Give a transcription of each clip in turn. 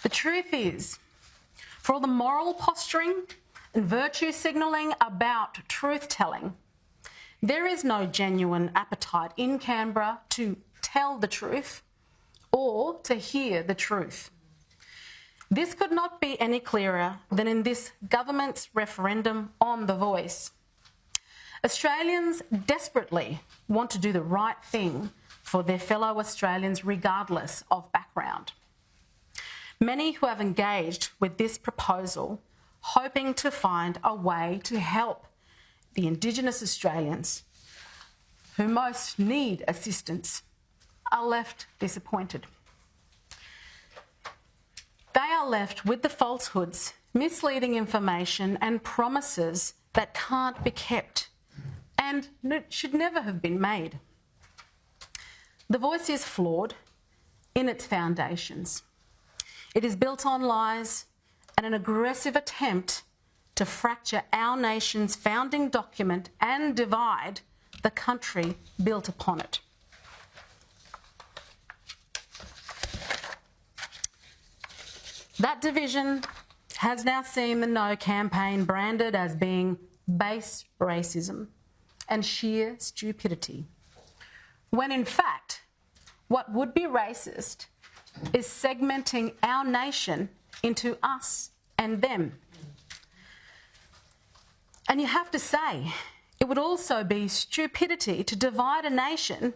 The truth is, for all the moral posturing and virtue signalling about truth-telling, there is no genuine appetite in Canberra to tell the truth or to hear the truth. This could not be any clearer than in this government's referendum on the voice. Australians desperately want to do the right thing for their fellow Australians regardless of background. Many who have engaged with this proposal hoping to find a way to help the Indigenous Australians who most need assistance are left disappointed. They are left with the falsehoods, misleading information and promises that can't be kept and should never have been made. The voice is flawed in its foundations. It is built on lies and an aggressive attempt to fracture our nation's founding document and divide the country built upon it. That division has now seen the No campaign branded as being base racism and sheer stupidity, when in fact, what would be racist is segmenting our nation into us and them. And you have to say, it would also be stupidity to divide a nation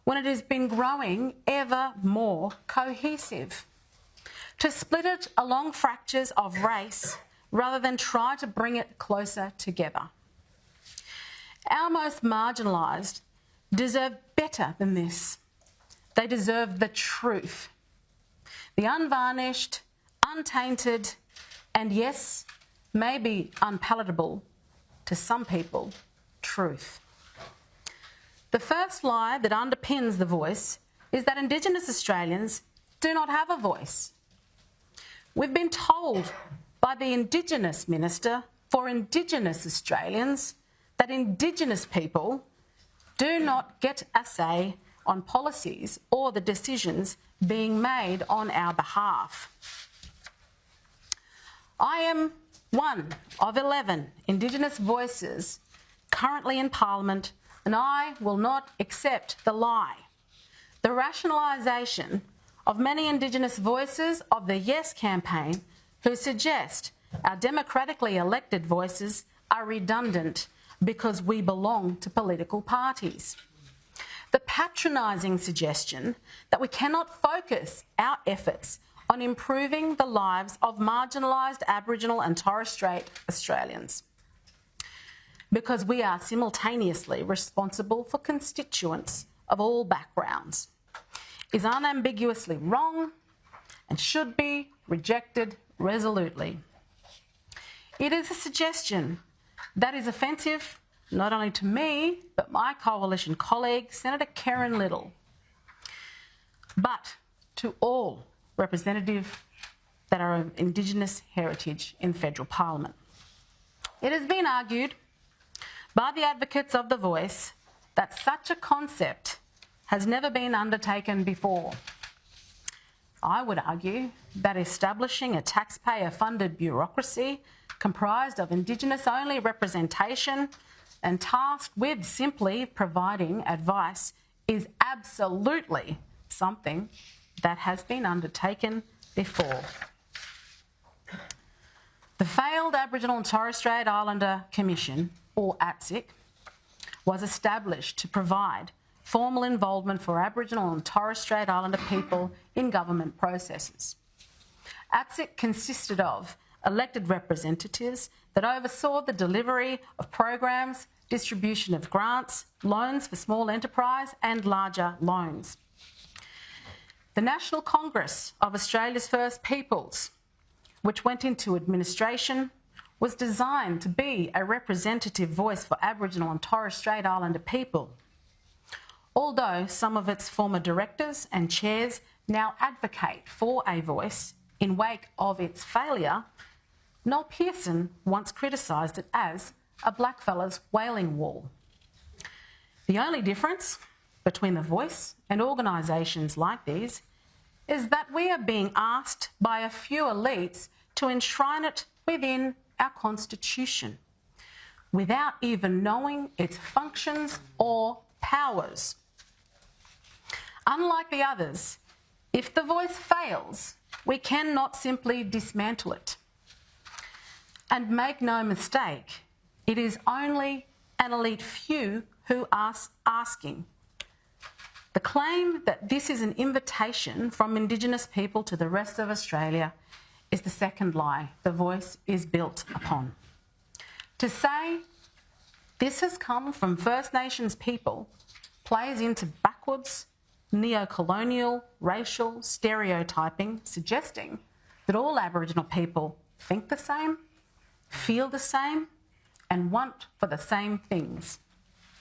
when it has been growing ever more cohesive. To split it along fractures of race rather than try to bring it closer together. Our most marginalised deserve better than this. They deserve the truth. The unvarnished, untainted, and yes, maybe unpalatable to some people, truth. The first lie that underpins the voice is that Indigenous Australians do not have a voice. We've been told by the Indigenous Minister for Indigenous Australians that Indigenous people do not get a say on policies or the decisions being made on our behalf. I am one of 11 Indigenous voices currently in Parliament, and I will not accept the lie, the rationalisation of many Indigenous voices of the Yes campaign who suggest our democratically elected voices are redundant because we belong to political parties. The patronising suggestion that we cannot focus our efforts on improving the lives of marginalised Aboriginal and Torres Strait Australians because we are simultaneously responsible for constituents of all backgrounds is unambiguously wrong and should be rejected resolutely. It is a suggestion that is offensive not only to me, but my coalition colleague, Senator Karen Little, but to all representatives that are of Indigenous heritage in federal Parliament. It has been argued by the advocates of the voice that such a concept has never been undertaken before. I would argue that establishing a taxpayer-funded bureaucracy comprised of Indigenous-only representation and tasked with simply providing advice is absolutely something that has been undertaken before. The failed Aboriginal and Torres Strait Islander Commission, or ATSIC, was established to provide formal involvement for Aboriginal and Torres Strait Islander people in government processes. ATSIC consisted of elected representatives that oversaw the delivery of programs, distribution of grants, loans for small enterprise and larger loans. The National Congress of Australia's First Peoples, which went into administration, was designed to be a representative voice for Aboriginal and Torres Strait Islander people. Although some of its former directors and chairs now advocate for a voice in wake of its failure, Noel Pearson once criticised it as a blackfellas wailing wall. The only difference between the voice and organisations like these is that we are being asked by a few elites to enshrine it within our Constitution, without even knowing its functions or powers. Unlike the others, if the voice fails, we cannot simply dismantle it. And make no mistake, it is only an elite few who are asking. The claim that this is an invitation from Indigenous people to the rest of Australia is the second lie the voice is built upon. To say this has come from First Nations people plays into backwards, neo-colonial, racial stereotyping, suggesting that all Aboriginal people think the same, feel the same, and want for the same things.